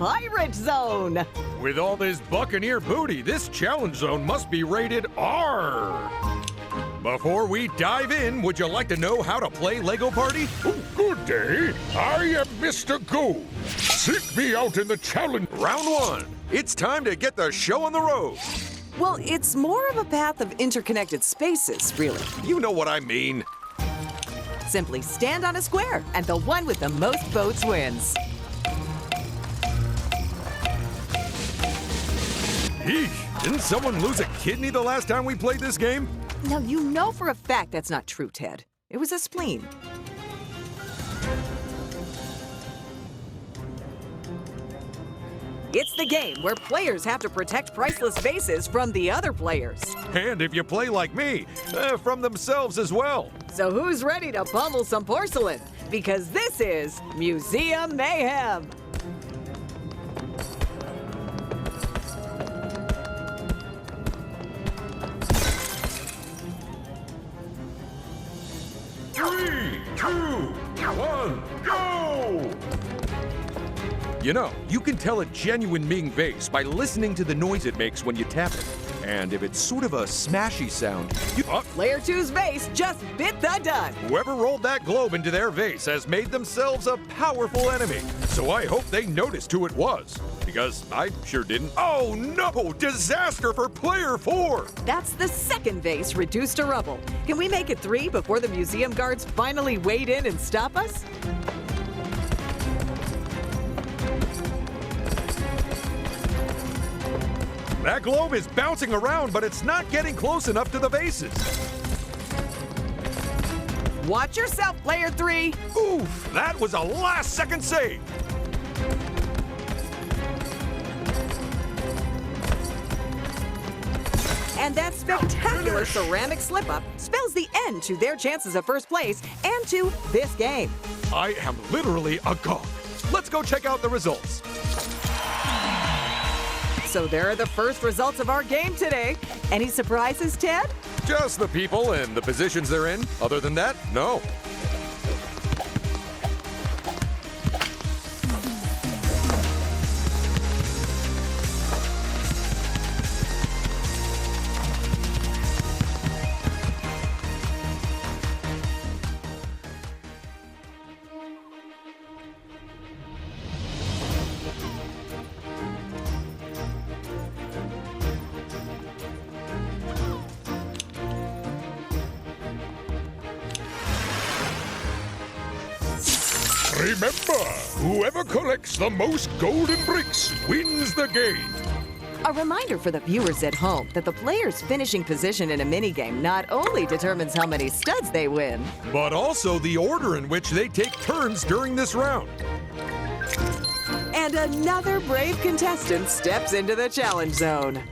Pirate Zone. With all this Buccaneer booty, this challenge zone must be rated R. Before we dive in, would you like to know how to play Lego Party? Oh, good day. I am Mr. Gold. Seek me out in the challenge. Round one. It's time to get the show on the road. Well, it's more of a path of interconnected spaces, really. You know what I mean. Simply stand on a square, and the one with the most votes wins. Eesh, didn't someone lose a kidney the last time we played this game? Now, you know for a fact that's not true, Ted. It was a spleen. It's the game where players have to protect priceless vases from the other players. And if you play like me, from themselves as well. So who's ready to pummel some porcelain? Because this is Museum Mayhem. Three, two, one, go! You know, you can tell a genuine Ming vase by listening to the noise it makes when you tap it. And if it's sort of a smashy sound, Player 2's vase just bit the dust. whoever rolled that globe into their vase has made themselves a powerful enemy. So I hope they noticed who it was. Because I sure didn't. Oh no! Disaster for player 4! That's the second vase reduced to rubble. Can we make it 3 before the museum guards finally wade in and stop us? That globe is bouncing around, but it's not getting close enough to the vases. Watch yourself, player 3. Oof! That was a last-second save! And that spectacular ceramic slip-up spells the end to their chances of first place and to this game. I am literally agog. Let's go check out the results. So there are the first results of our game today. Any surprises, Ted? Just the people and the positions they're in. Other than that, no. Remember, whoever collects the most golden bricks wins the game. A reminder for the viewers at home that the player's finishing position in a minigame not only determines how many studs they win, But also the order in which they take turns during this round. and another brave contestant steps into the challenge zone.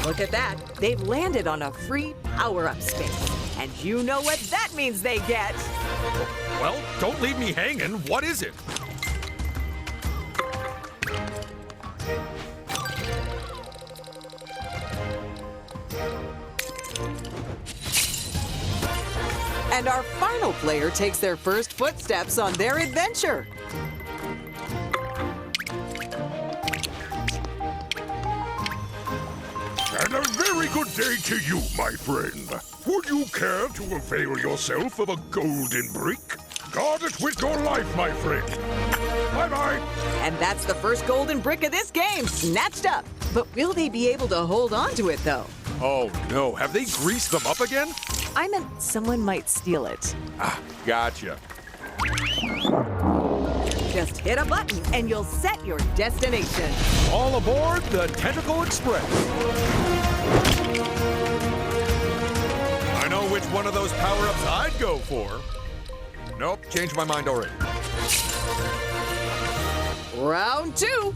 Look at that. They've landed on a free power-up space. And you know what that means they get. Well, don't leave me hanging. What is it? And our final player takes their first footsteps on their adventure. And a very good day to you, my friend. Would you care to avail yourself of a golden brick? Guard it with your life, my friend. Bye-bye. And that's the first golden brick of this game, snatched up. But will they be able to hold on to it, though? Oh no, have they greased them up again? I meant someone might steal it. Ah, gotcha. Just hit a button and you'll set your destination. All aboard the Tentacle Express. I know which one of those power-ups I'd go for. Nope, changed my mind already. Round 2.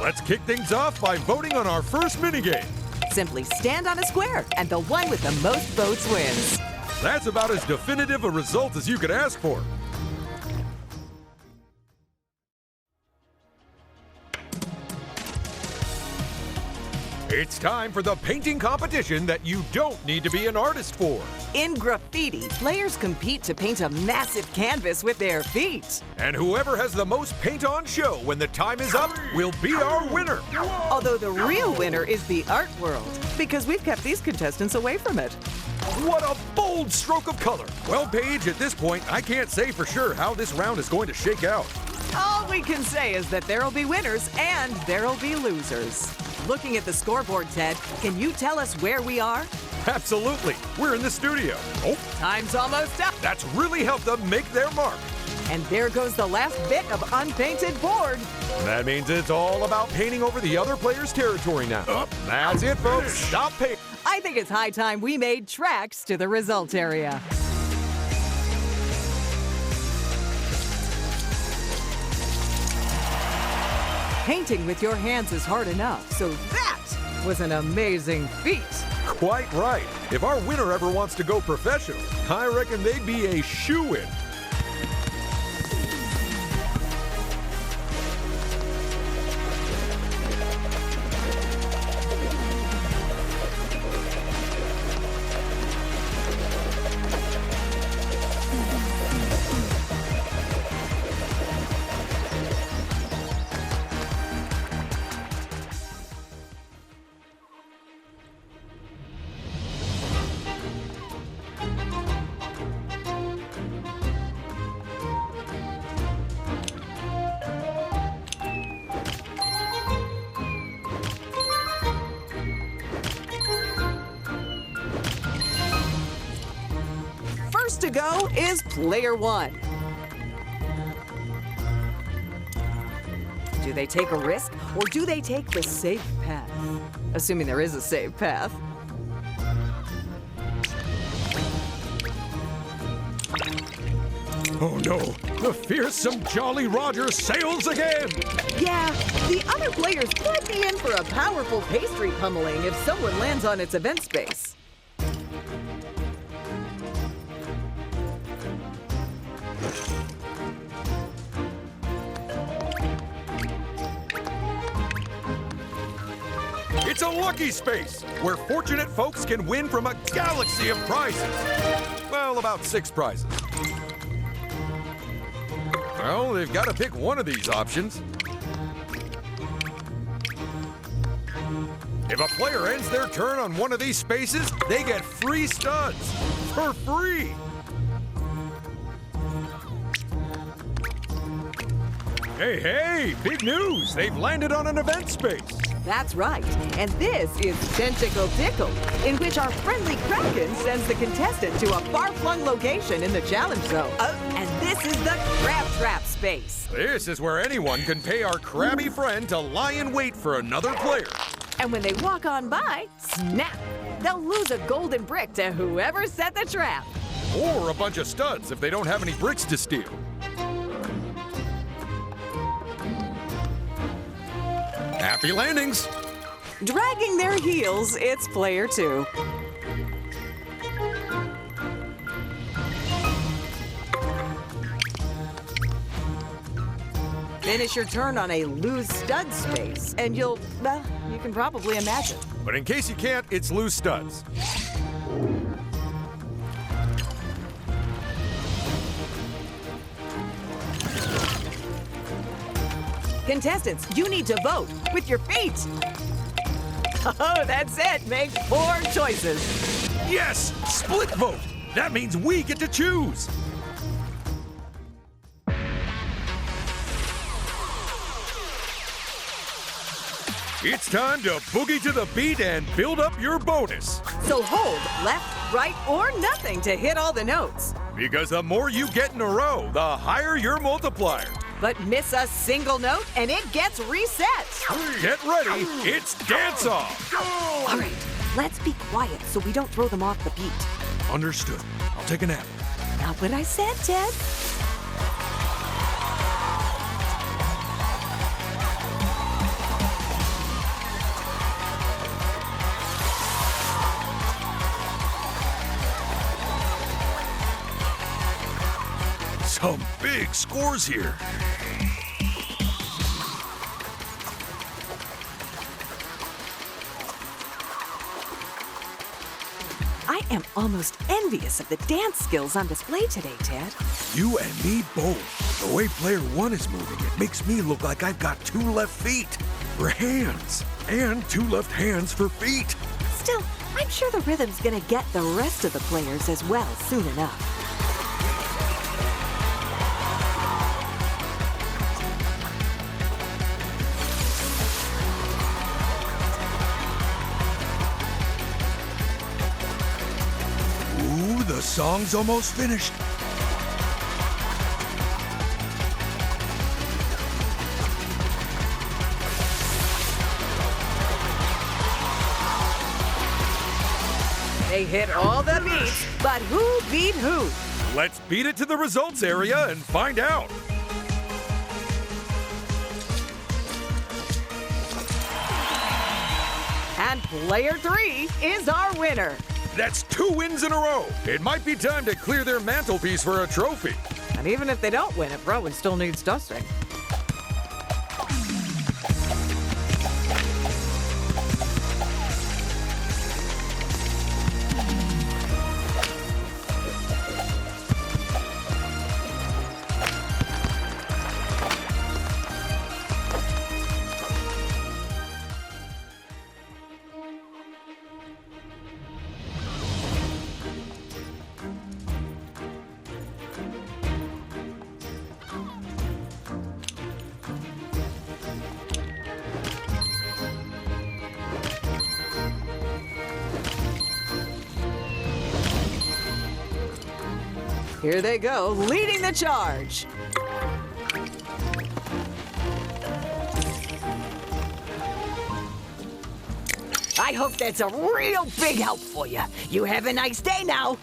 Let's kick things off by voting on our first minigame. Simply stand on a square, and the one with the most votes wins. That's about as definitive a result as you could ask for. It's time for the painting competition that you don't need to be an artist for. In graffiti, players compete to paint a massive canvas with their feet. And whoever has the most paint on show when the time is up will be our winner. Although the real winner is the art world, because we've kept these contestants away from it. What a bold stroke of color. Well, Paige, at this point, I can't say for sure how this round is going to shake out. All we can say is that there'll be winners and there'll be losers. Looking at the scoreboard, Ted, can you tell us where we are? Absolutely. We're in the studio. Oh, Time's almost up. that's really helped them make their mark. And there goes the last bit of unpainted board. That means it's all about painting over the other player's territory now. That's it, folks. Stop painting. I think it's high time we made tracks to the result area. Painting with your hands is hard enough, so that was an amazing feat. Quite right. If our winner ever wants to go professional, I reckon they'd be a shoo-in. First to go is player one. Do they take a risk, or do they take the safe path? Assuming there is a safe path. Oh no, the fearsome Jolly Roger sails again! Yeah, the other players could be in for a powerful pastry pummeling if someone lands on its event space. It's a lucky space where fortunate folks can win from a galaxy of prizes. Well, about 6 prizes. Well, they've got to pick one of these options. If a player ends their turn on one of these spaces, they get free studs for free. Hey, big news! They've landed on an event space. That's right, and this is Tentacle Tickle, in which our friendly Kraken sends the contestant to a far-flung location in the challenge zone. And this is the Crab Trap space. This is where anyone can pay our crabby friend to lie in wait for another player. And when they walk on by, snap! They'll lose a golden brick to whoever set the trap. Or a bunch of studs if they don't have any bricks to steal. Happy landings! Dragging their heels, it's player two. Finish your turn on a lose stud space, and you can probably imagine. But in case you can't, it's loose studs. Contestants, you need to vote with your feet. Oh, that's it. Make 4 choices. Yes! Split vote! That means we get to choose! It's time to boogie to the beat and build up your bonus. So hold left, right, or nothing to hit all the notes. Because the more you get in a row, the higher your multiplier. But miss a single note and it gets reset. Get ready, it's dance off! All right, let's be quiet so we don't throw them off the beat. Understood. I'll take a nap. Not what I said, Ted. Some big scores here. I am almost envious of the dance skills on display today, Ted. You and me both. The way player one is moving, it makes me look like I've got 2 left feet for hands and 2 left hands for feet. Still, I'm sure the rhythm's gonna get the rest of the players as well soon enough. Ooh, the song's almost finished. They hit all the beats, but who beat who? Let's beat it to the results area and find out. And player 3 is our winner. That's 2 wins in a row. It might be time to clear their mantelpiece for a trophy. And even if they don't win, it probably still needs dusting. Here they go, leading the charge. I hope that's a real big help for you. You have a nice day now.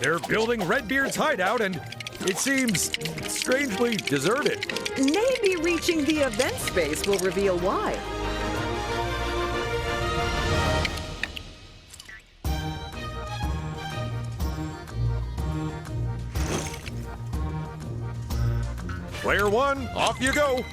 They're building Redbeard's hideout, and it seems strangely deserted. Maybe reaching the event space will reveal why. Player 1, off you go.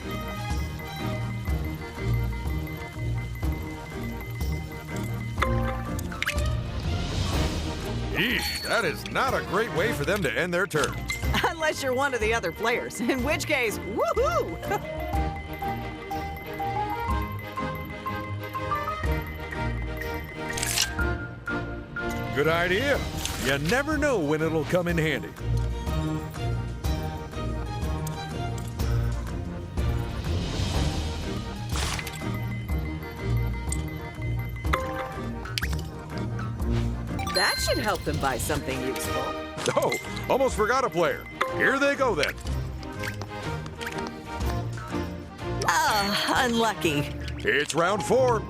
Eesh, that is not a great way for them to end their turn. Unless you're one of the other players, in which case, woohoo! Good idea. You never know when it'll come in handy. That should help them buy something useful. Oh, almost forgot a player. Here they go then. Ah, unlucky. It's round 4.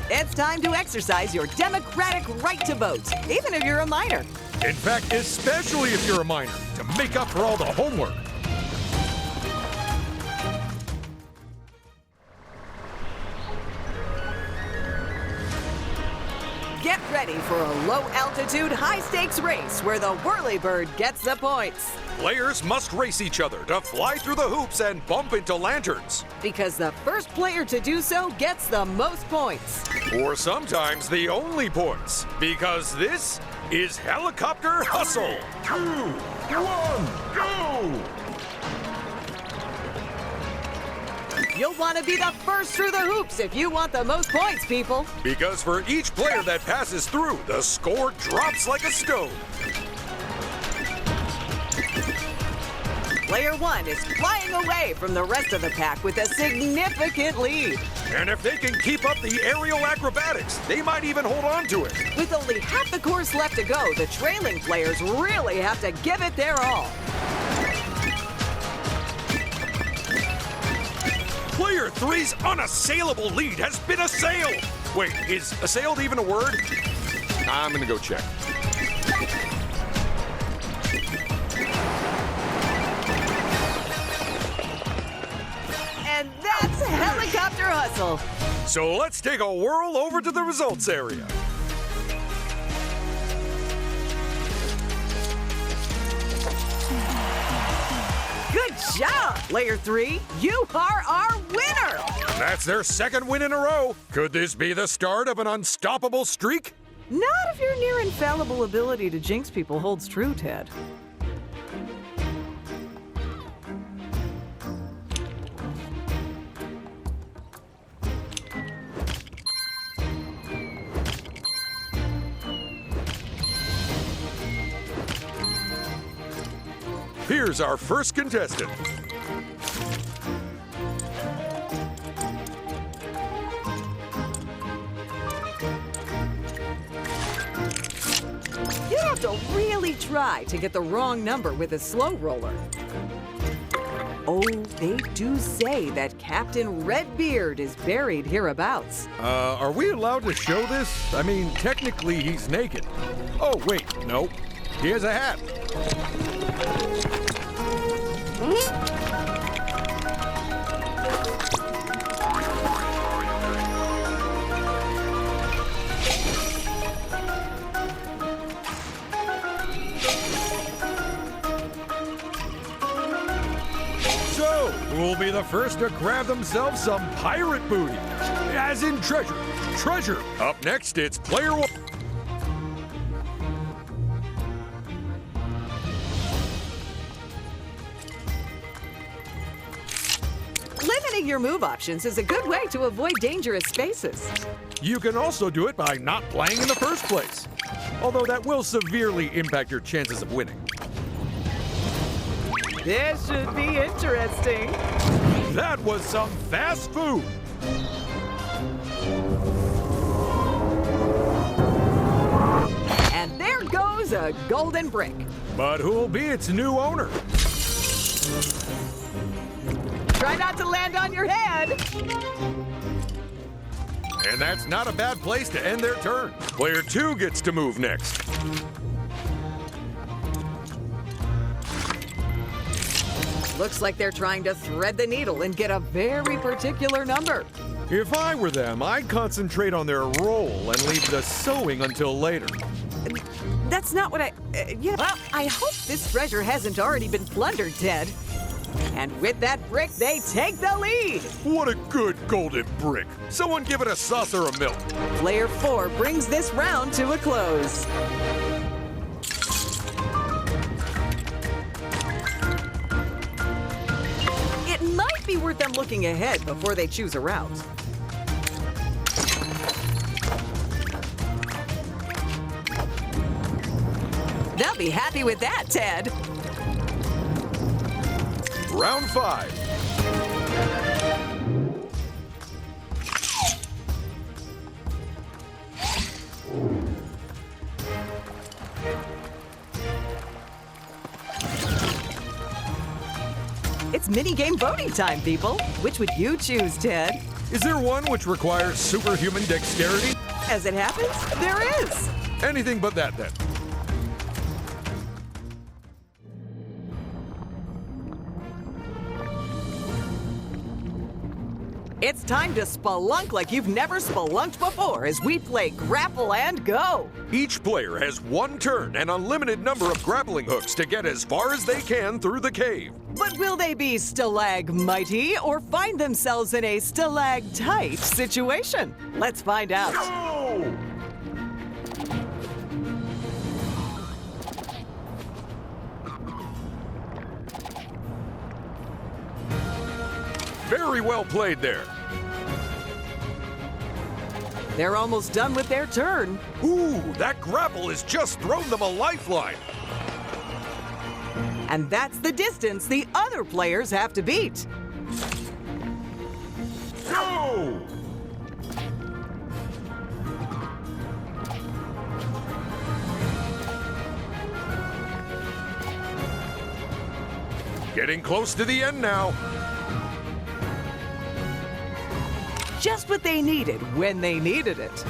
It's time to exercise your democratic right to vote, even if you're a minor. In fact, especially if you're a minor, to make up for all the homework. Get ready for a low-altitude, high-stakes race where the whirlybird gets the points. Players must race each other to fly through the hoops and bump into lanterns. Because the first player to do so gets the most points. Or sometimes the only points. Because this is Helicopter Hustle. 2, 1, go! You'll want to be the first through the hoops if you want the most points, people. Because for each player that passes through, the score drops like a stone. Player 1 is flying away from the rest of the pack with a significant lead. And if they can keep up the aerial acrobatics, they might even hold on to it. With only half the course left to go, the trailing players really have to give it their all. Player 3's unassailable lead has been assailed. Wait, is assailed even a word? I'm gonna go check. a helicopter hustle. So let's take a whirl over to the results area. Good job, Player 3. You are our winner. That's their second win in a row. Could this be the start of an unstoppable streak? Not if your near infallible ability to jinx people holds true, Ted. Here's our first contestant. You have to really try to get the wrong number with a slow roller. Oh, they do say that Captain Redbeard is buried hereabouts. Are we allowed to show this? I mean, technically he's naked. Oh, wait, no. He has a hat. So, who'll be the first to grab themselves some pirate booty? As in treasure. Treasure! Up next, it's Player 1. Limiting your move options is a good way to avoid dangerous spaces. You can also do it by not playing in the first place, although that will severely impact your chances of winning. This should be interesting. That was some fast food! And there goes a golden brick. But who'll be its new owner? Try not to land on your head. And that's not a bad place to end their turn. Player 2 gets to move next. Looks like they're trying to thread the needle and get a very particular number. If I were them, I'd concentrate on their roll and leave the sewing until later. That's not what well, I hope this treasure hasn't already been plundered, Ted. And with that brick, they take the lead. What a good golden brick. Someone give it a saucer of milk. Player 4 brings this round to a close. It might be worth them looking ahead before they choose a route. They'll be happy with that, Ted. Round 5. It's minigame voting time, people. Which would you choose, Ted? Is there one which requires superhuman dexterity? As it happens, there is. Anything but that, then. It's time to spelunk like you've never spelunked before as we play Grapple and Go. Each player has one turn and unlimited number of grappling hooks to get as far as they can through the cave. But will they be stalagmighty or find themselves in a stalactite situation? Let's find out. Go! Very well played there. They're almost done with their turn. Ooh, that grapple has just thrown them a lifeline. And that's the distance the other players have to beat. Go! Getting close to the end now. Just what they needed when they needed it.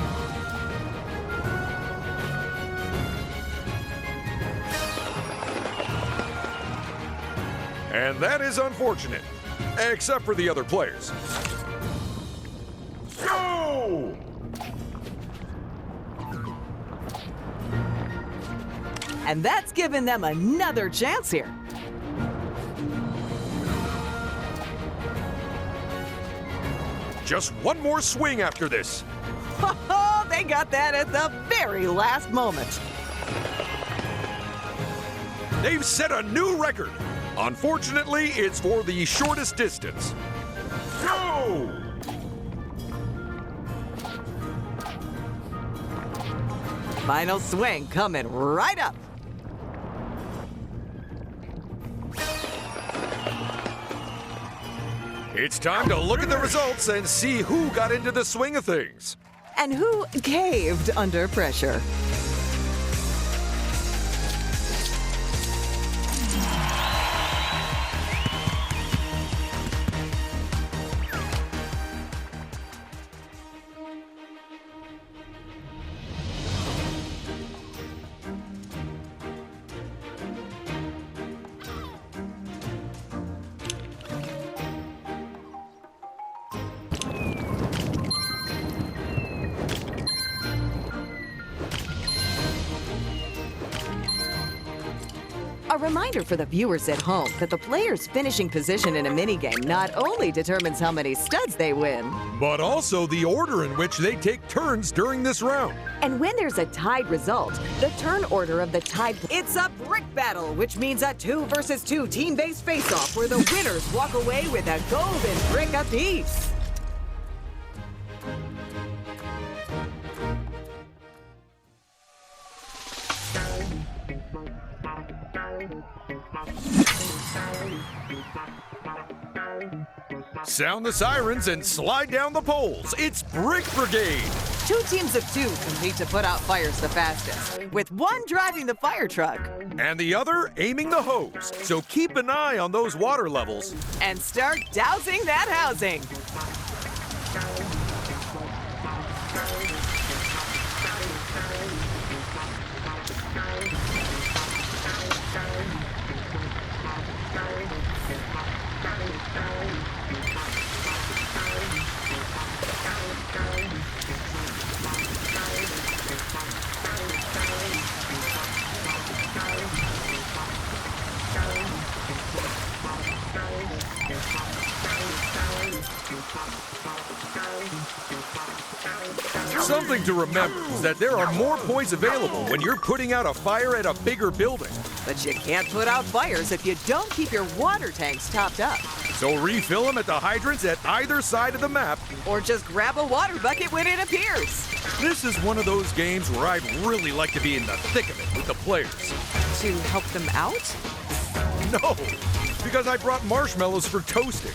And that is unfortunate, except for the other players. And that's given them another chance here. Just one more swing after this. Oh, they got that at the very last moment. They've set a new record. Unfortunately, it's for the shortest distance. Go! Final swing coming right up. It's time to look at the results and see who got into the swing of things. And who caved under pressure? A reminder for the viewers at home that the player's finishing position in a minigame not only determines how many studs they win, but also the order in which they take turns during this round. and when there's a tied result, the turn order of the tied... It's a brick battle, which means a 2 versus 2 team-based face-off where the winners walk away with a golden brick apiece. Sound the sirens and slide down the poles. It's Brick Brigade. 2 teams of 2 compete to put out fires the fastest, with one driving the fire truck. And the other aiming the hose. So keep an eye on those water levels. And start dousing that housing. Something to remember is that there are more points available when you're putting out a fire at a bigger building. But you can't put out fires if you don't keep your water tanks topped up. So refill them at the hydrants at either side of the map. Or just grab a water bucket when it appears. This is one of those games where I'd really like to be in the thick of it with the players. To help them out? No, because I brought marshmallows for toasting.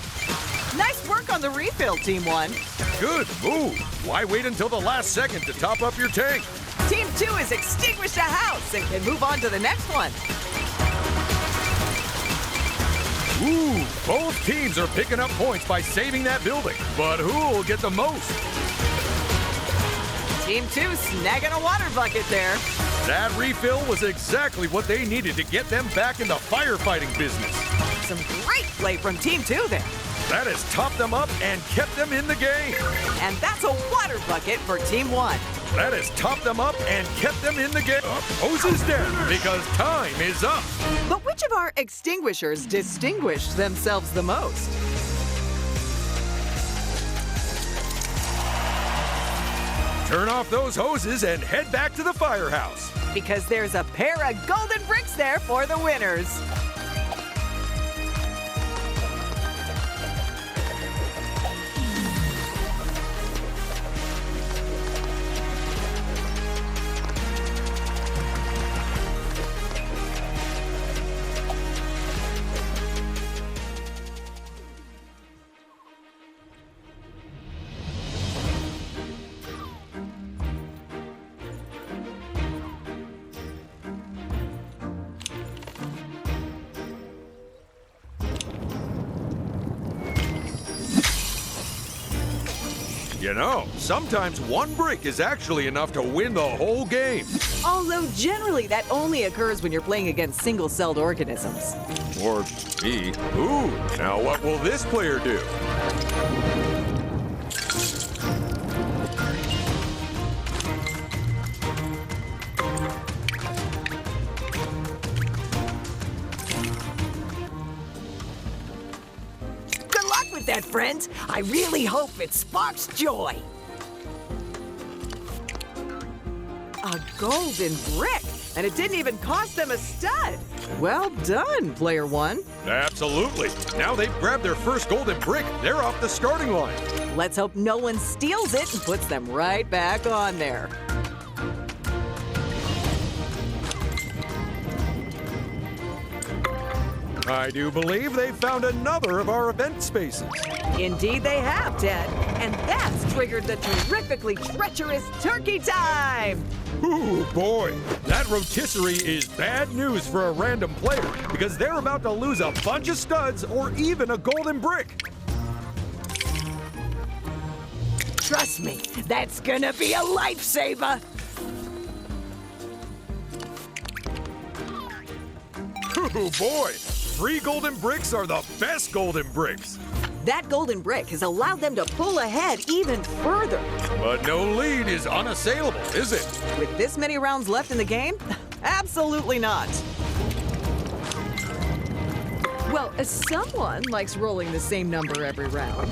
Nice work on the refill, Team 1. Good move. Why wait until the last second to top up your tank? Team 2 has extinguished a house and can move on to the next one. Ooh, both teams are picking up points by saving that building. But who will get the most? Team 2 snagging a water bucket there. That refill was exactly what they needed to get them back in the firefighting business. Some great play from Team 2 there. That has topped them up and kept them in the game. And that's a water bucket for Team 1. That has topped them up and kept them in the game. Hoses down because time is up. But which of our extinguishers distinguished themselves the most? Turn off those hoses and head back to the firehouse. Because there's a pair of golden bricks there for the winners. You know, sometimes one brick is actually enough to win the whole game. Although generally that only occurs when you're playing against single-celled organisms. Or me. Ooh, now what will this player do? yet, friends. I really hope it sparks joy. A golden brick, and it didn't even cost them a stud. Well done, player one. Absolutely. Now they've grabbed their first golden brick. They're off the starting line. Let's hope no one steals it and puts them right back on there. I do believe they found another of our event spaces. Indeed they have, Ted. And that's triggered the terrifically treacherous turkey time! Ooh, boy. That rotisserie is bad news for a random player because they're about to lose a bunch of studs or even a golden brick. Trust me, that's gonna be a lifesaver! Ooh, boy. 3 golden bricks are the best golden bricks. That golden brick has allowed them to pull ahead even further. But no lead is unassailable, is it? With this many rounds left in the game? Absolutely not. Well, someone likes rolling the same number every round.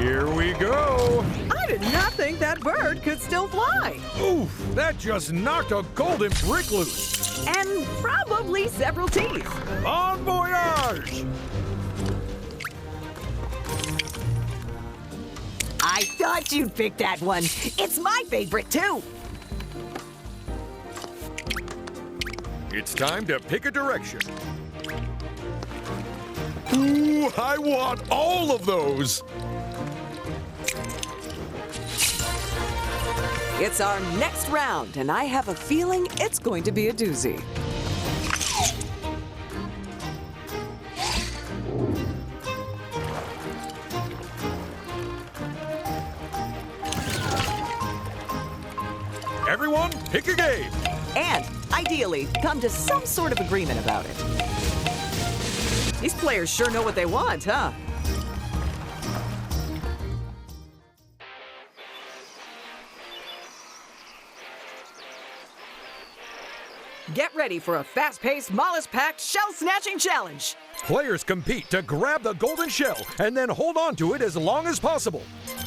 Here we go. I did not think that bird could still fly. Oof, that just knocked a golden brick loose. And probably several teeth. Bon voyage! I thought you'd pick that one. It's my favorite, too. It's time to pick a direction. Ooh, I want all of those! It's our next round, and I have a feeling it's going to be a doozy. Everyone, pick a game. And, ideally, come to some sort of agreement about it. These players sure know what they want, huh? Get ready for a fast-paced, mollusk-packed, shell-snatching challenge. Players compete to grab the golden shell and then hold on to it as long as possible.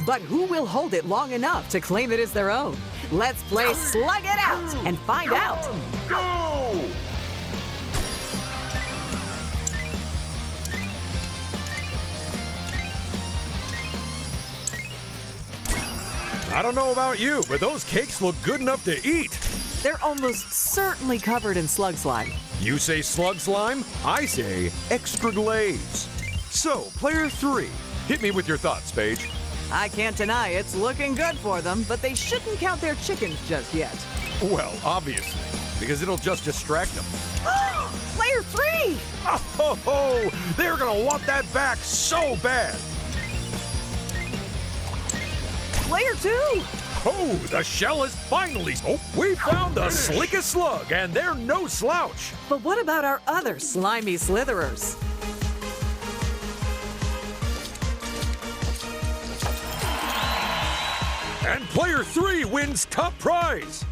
But who will hold it long enough to claim it as their own? Let's play Slug It Out and find out. Go! I don't know about you, but those cakes look good enough to eat. They're almost certainly covered in slug slime. You say slug slime, I say extra glaze. So, player 3, hit me with your thoughts, Paige. I can't deny it's looking good for them, but they shouldn't count their chickens just yet. Well, obviously, because it'll just distract them. Player 3! Oh, they're gonna want that back so bad. Player 2! Oh, the shell is finally... Oh, we found the slickest slug, and they're no slouch. But what about our other slimy slitherers? And player 3 wins top prize.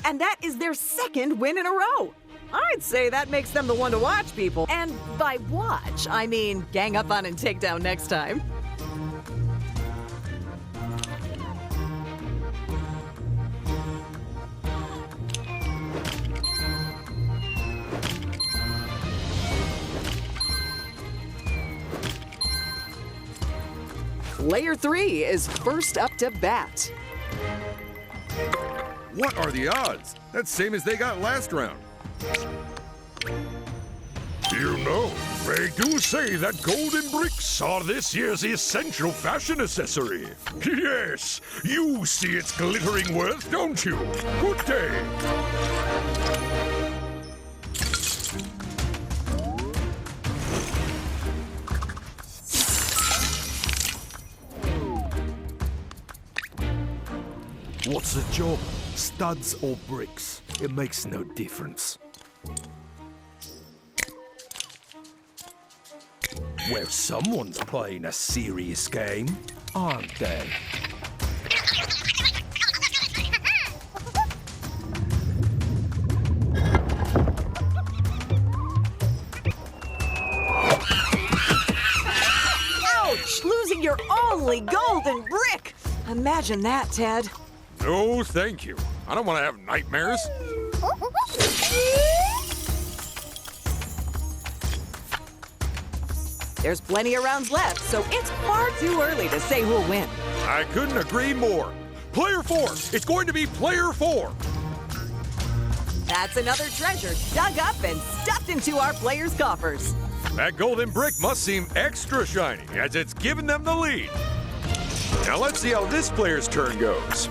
And that is their second win in a row. I'd say that makes them the one to watch, people. And by watch, I mean gang up on and take down next time. Player 3 is first up to bat. What are the odds? That's same as they got last round. You know, they do say that golden bricks are this year's essential fashion accessory. Yes, you see its glittering worth, don't you? Good day. What's the job? Studs or bricks? It makes no difference. Well, someone's playing a serious game, aren't they? Ouch! Imagine that, Ted. No, thank you. I don't want to have nightmares. There's plenty of rounds left, so it's far too early to say who'll win. I couldn't agree more. Player 4, it's going to be player 4. That's another treasure dug up and stuffed into our players' coffers. That golden brick must seem extra shiny as it's given them the lead. Now let's see how this player's turn goes.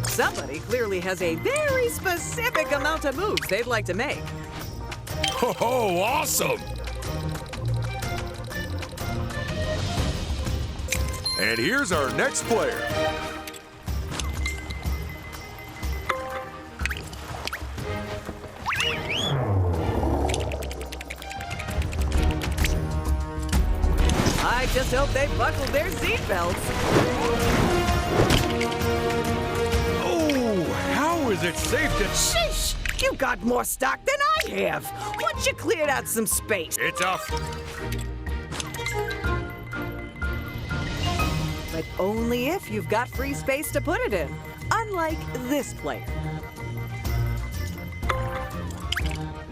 Somebody clearly has a very specific amount of moves they'd like to make. Oh, awesome! And here's our next player. I just hope they buckled their seatbelts. Oh, how is it safe to... Sheesh! You got more stock than I have. Once you cleared out some space. It's a... But only if you've got free space to put it in. Unlike this player.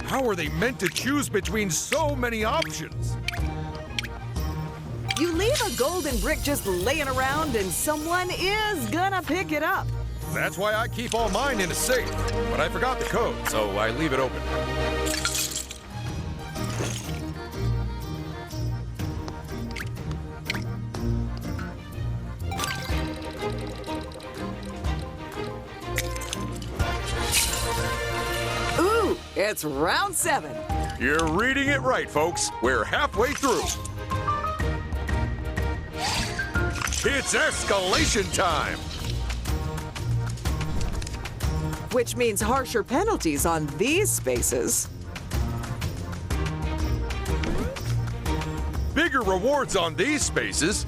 How are they meant to choose between so many options? You leave a golden brick just laying around and someone is gonna pick it up. That's why I keep all mine in a safe. But I forgot the code, so I leave it open. Ooh, it's round 7. You're reading it right, folks. We're halfway through. It's escalation time! Which means harsher penalties on these spaces. Bigger rewards on these spaces.